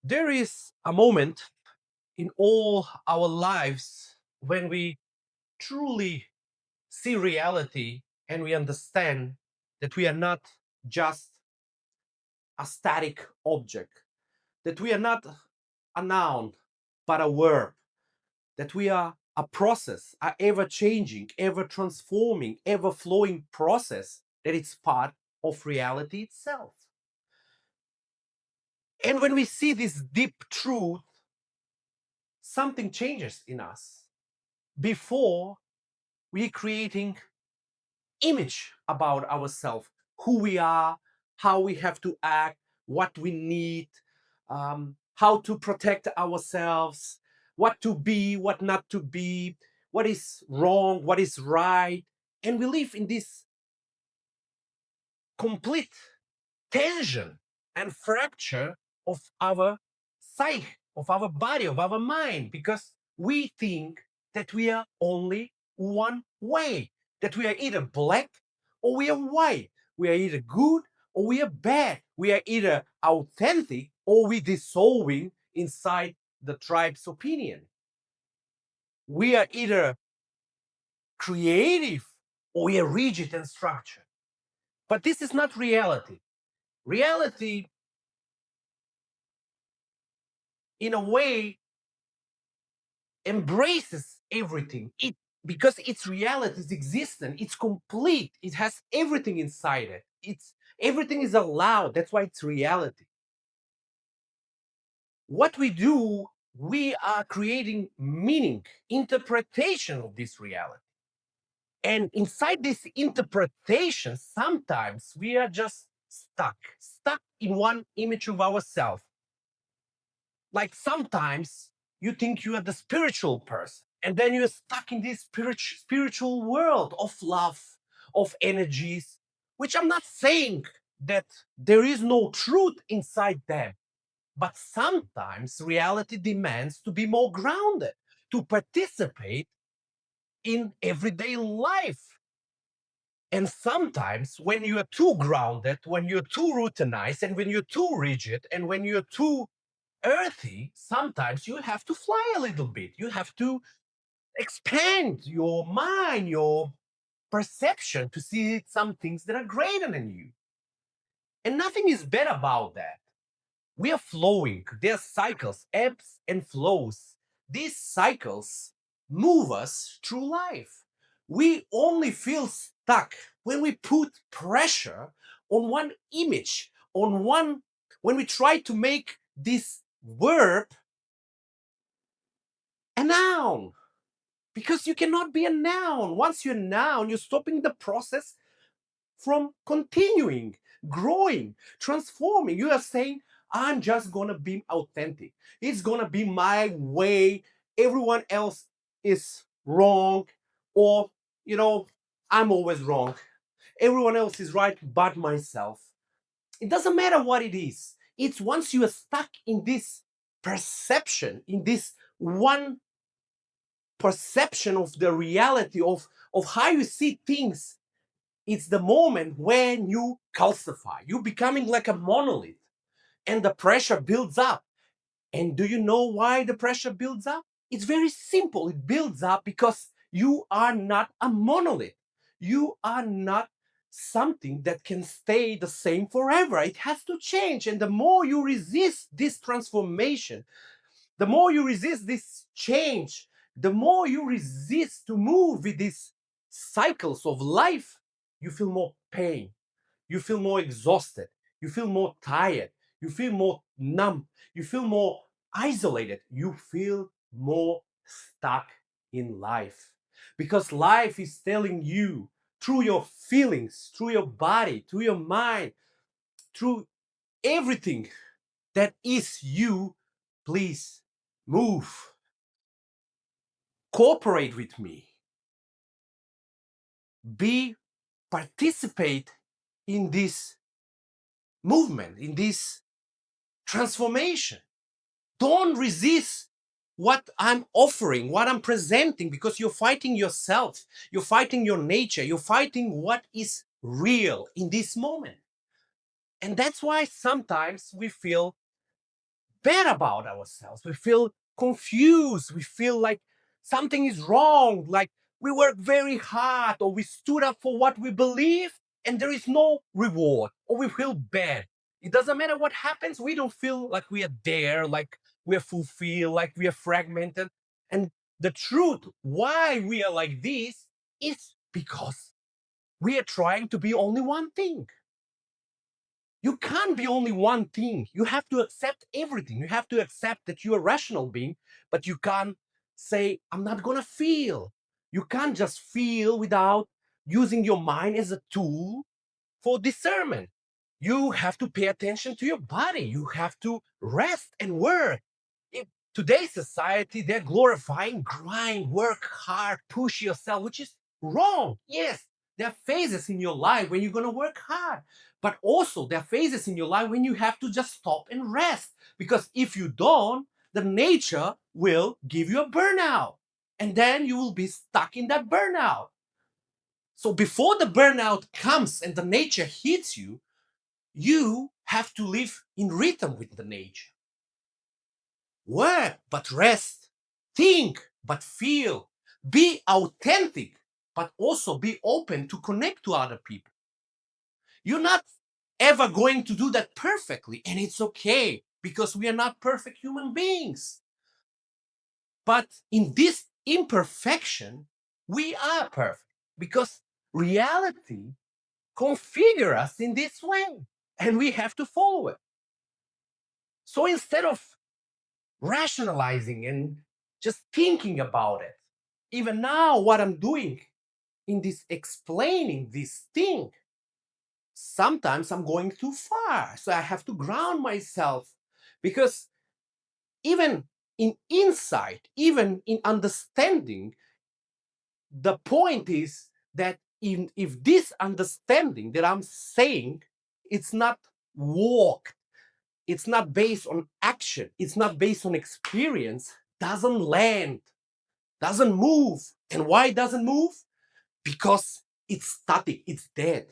There is a moment in all our lives when we truly see reality and we understand that we are not just a static object, that we are not a noun, but a verb, that we are a process, a ever changing, ever transforming, ever flowing process that is part of reality itself. And when we see this deep truth, something changes in us. Before, we creating image about ourselves, who we are, how we have to act, what we need, how to protect ourselves, what to be, what not to be, what is wrong, what is right. And we live in this complete tension and fracture of our psyche, of our body, of our mind, because we think that we are only one way, that we are either black or we are white, we are either good or we are bad, we are either authentic or we dissolving inside the tribe's opinion. We are either creative or we are rigid and structured. But this is not reality. Reality, in a way, embraces everything. It because its reality is existent, it's complete, it has everything inside it. It's everything is allowed. That's why it's reality. What we do, we are creating meaning, interpretation of this reality. And inside this interpretation, sometimes we are just stuck in one image of ourselves. Like sometimes you think you are the spiritual person, and then you're stuck in this spiritual world of love, of energies, which I'm not saying that there is no truth inside them, but sometimes reality demands to be more grounded, to participate in everyday life. And sometimes when you are too grounded, when you're too routinized, and when you're too rigid, and when you're too earthy, sometimes you have to fly a little bit. You have to expand your mind, your perception to see some things that are greater than you. And nothing is bad about that. We are flowing. There are cycles, ebbs and flows. These cycles move us through life. We only feel stuck when we put pressure on one image, on one, when we try to make this verb a noun, because you cannot be a noun. Once you're a noun, you're stopping the process from continuing, growing, transforming. You are saying, I'm just gonna be authentic. It's gonna be my way. Everyone else is wrong, or, you know, I'm always wrong. Everyone else is right but myself. It doesn't matter what it is. It's once you are stuck in this perception, in this one perception of the reality of how you see things, it's the moment when you calcify. You becoming like a monolith, and the pressure builds up. And do you know why the pressure builds up? It's very simple. It builds up because you are not a monolith. You are not something that can stay the same forever. It has to change. And the more you resist this transformation, the more you resist this change, the more you resist to move with these cycles of life, you feel more pain, you feel more exhausted, you feel more tired, you feel more numb, you feel more isolated, you feel more stuck in life. Because life is telling you through your feelings, through your body, through your mind, through everything that is you, please move, cooperate with me, be, participate in this movement, in this transformation. Don't resist what I'm offering, what I'm presenting, because you're fighting yourself, you're fighting your nature, you're fighting what is real in this moment. And that's why sometimes we feel bad about ourselves. We feel confused. We feel like something is wrong, like we work very hard or we stood up for what we believe and there is no reward, or we feel bad. It doesn't matter what happens, we don't feel like we are there, like we are fulfilled, like we are fragmented. And the truth, why we are like this, is because we are trying to be only one thing. You can't be only one thing. You have to accept everything. You have to accept that you're a rational being, but you can't say, I'm not going to feel. You can't just feel without using your mind as a tool for discernment. You have to pay attention to your body. You have to rest and work. In today's society, they're glorifying grind, work hard, push yourself, which is wrong. Yes, there are phases in your life when you're going to work hard, but also there are phases in your life when you have to just stop and rest. Because if you don't, the nature will give you a burnout. And then you will be stuck in that burnout. So before the burnout comes and the nature hits you, you have to live in rhythm with the nature. Work, but rest. Think, but feel. Be authentic, but also be open to connect to other people. You're not ever going to do that perfectly, and it's okay because we are not perfect human beings. But in this imperfection, we are perfect because reality configure us in this way and we have to follow it. So instead of rationalizing and just thinking about it, even now, what I'm doing in this explaining this thing, sometimes I'm going too far. So I have to ground myself because even in insight, even in understanding, the point is that if this understanding that I'm saying, it's not walk, it's not based on action, it's not based on experience, doesn't land, doesn't move. And why it doesn't move? Because it's static, it's dead.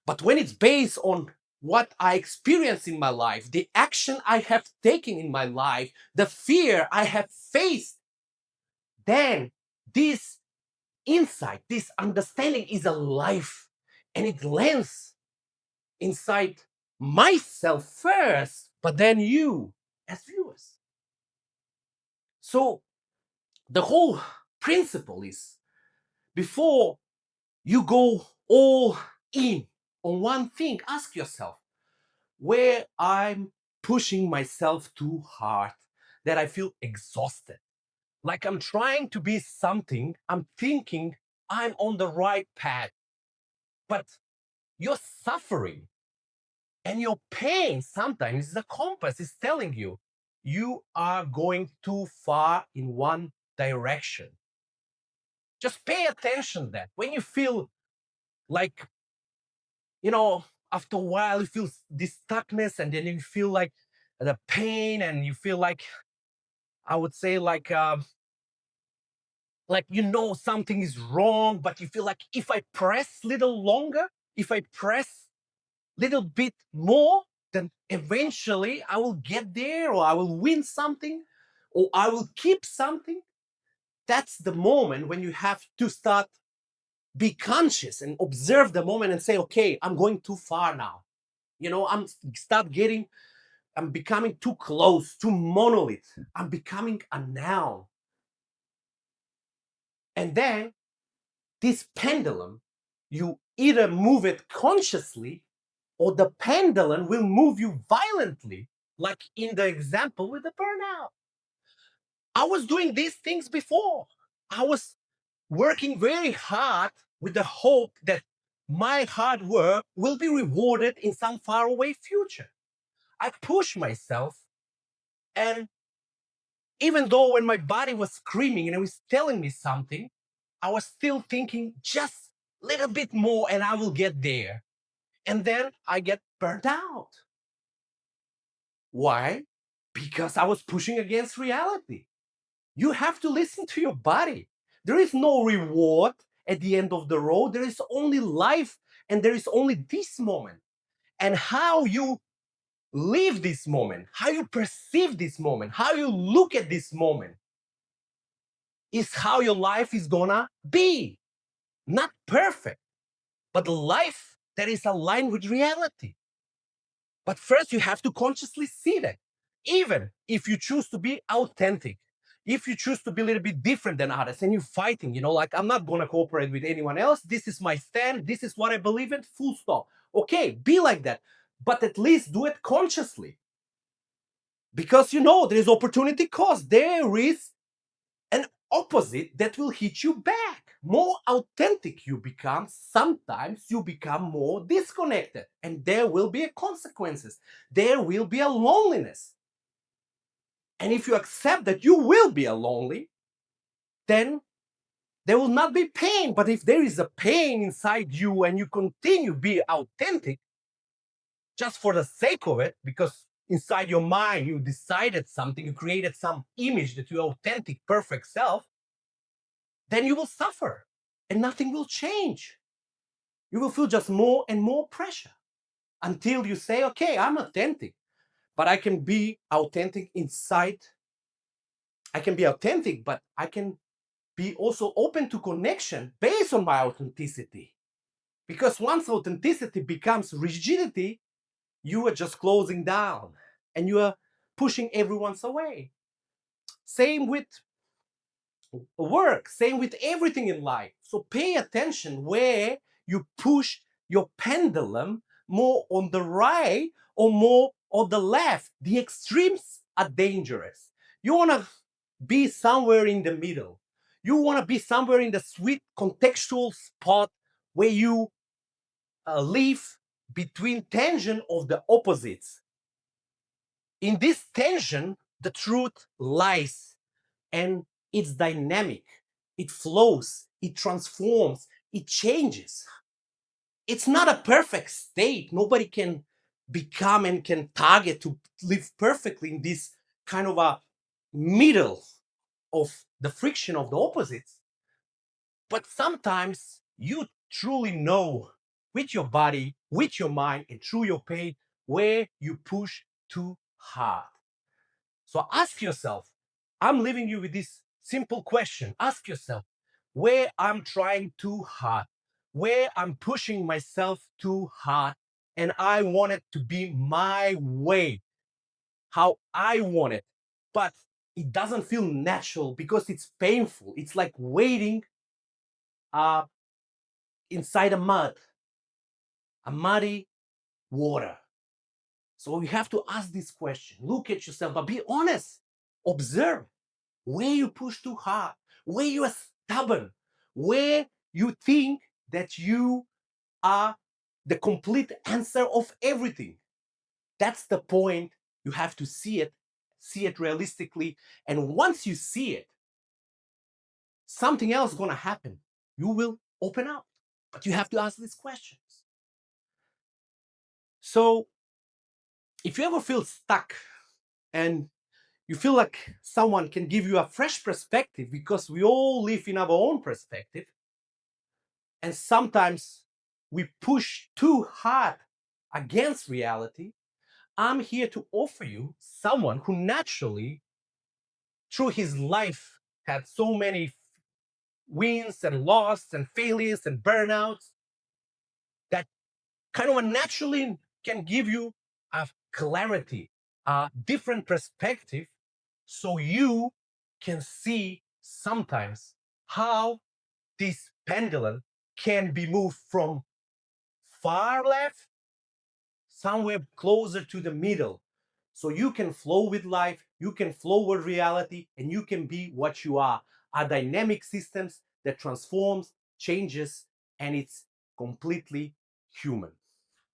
But when it's based on what I experience in my life, the action I have taken in my life, the fear I have faced, then this insight, this understanding is alive and it lands inside myself first, but then you as viewers. So the whole principle is before you go all in on one thing, ask yourself where I'm pushing myself too hard, that I feel exhausted. Like I'm trying to be something, I'm thinking I'm on the right path, but you're suffering and your pain sometimes is a compass, is telling you you are going too far in one direction. Just pay attention to that. When you feel like, you know, after a while you feel this stuckness and then you feel like the pain and you feel like, I would say like you know something is wrong, but you feel like if I press little longer, if I press little bit more, then eventually I will get there or I will win something or I will keep something. That's the moment when you have to start be conscious and observe the moment and say, okay, I'm going too far now. You know, I'm becoming too close, too monolith. I'm becoming a noun. And then this pendulum, you either move it consciously or the pendulum will move you violently, like in the example with the burnout. I was doing these things before. I was working very hard with the hope that my hard work will be rewarded in some faraway future. I pushed myself, and even though when my body was screaming and it was telling me something, I was still thinking just a little bit more and I will get there. And then I get burnt out. Why? Because I was pushing against reality. You have to listen to your body. There is no reward at the end of the road. There is only life and there is only this moment. And how you live this moment, how you perceive this moment, how you look at this moment is how your life is gonna be. Not perfect, but a life that is aligned with reality. But first, you have to consciously see that. Even if you choose to be authentic, if you choose to be a little bit different than others and you're fighting, like, I'm not going to cooperate with anyone else. This is my stand. This is what I believe in. Full stop. Okay, be like that. But at least do it consciously. Because there is opportunity cost. There is an opposite that will hit you back. More authentic you become, sometimes you become more disconnected, and there will be consequences. There will be a loneliness. And if you accept that you will be a lonely, then there will not be pain. But if there is a pain inside you and you continue be authentic just for the sake of it, because inside your mind you decided something, you created some image that you're authentic, perfect self, then you will suffer and nothing will change. You will feel just more and more pressure until you say, okay, I'm authentic, but I can be authentic inside. I can be authentic, but I can be also open to connection based on my authenticity. Because once authenticity becomes rigidity, you are just closing down and you are pushing everyone away. Same with work, same with everything in life. So pay attention where you push your pendulum more on the right or more on the left. The extremes are dangerous. You want to be somewhere in the middle. You want to be somewhere in the sweet contextual spot where you live between tension of the opposites. In this tension, the truth lies, and it's dynamic, it flows, it transforms, it changes. It's not a perfect state. Nobody can become and can target to live perfectly in this kind of a middle of the friction of the opposites. But sometimes you truly know with your body, with your mind, and through your pain where you push too hard. So ask yourself, I'm leaving you with this simple question. Ask yourself where I'm trying too hard, where I'm pushing myself too hard, and I want it to be my way, how I want it. But it doesn't feel natural because it's painful. It's like wading uh, inside a muddy water. So you have to ask this question. Look at yourself, but be honest. Observe where you push too hard, where you are stubborn, where you think that you are the complete answer of everything. That's the point. You have to see it realistically. And once you see it, something else is going to happen. You will open up, but you have to ask these questions. So if you ever feel stuck and you feel like someone can give you a fresh perspective, because we all live in our own perspective, and sometimes we push too hard against reality, I'm here to offer you someone who naturally, through his life, had so many wins and losses and failures and burnouts that kind of naturally can give you a clarity, a different perspective, so you can see sometimes how this pendulum can be moved from far left somewhere closer to the middle, so you can flow with life, you can flow with reality, and you can be what you are dynamic systems that transforms, changes, and it's completely human.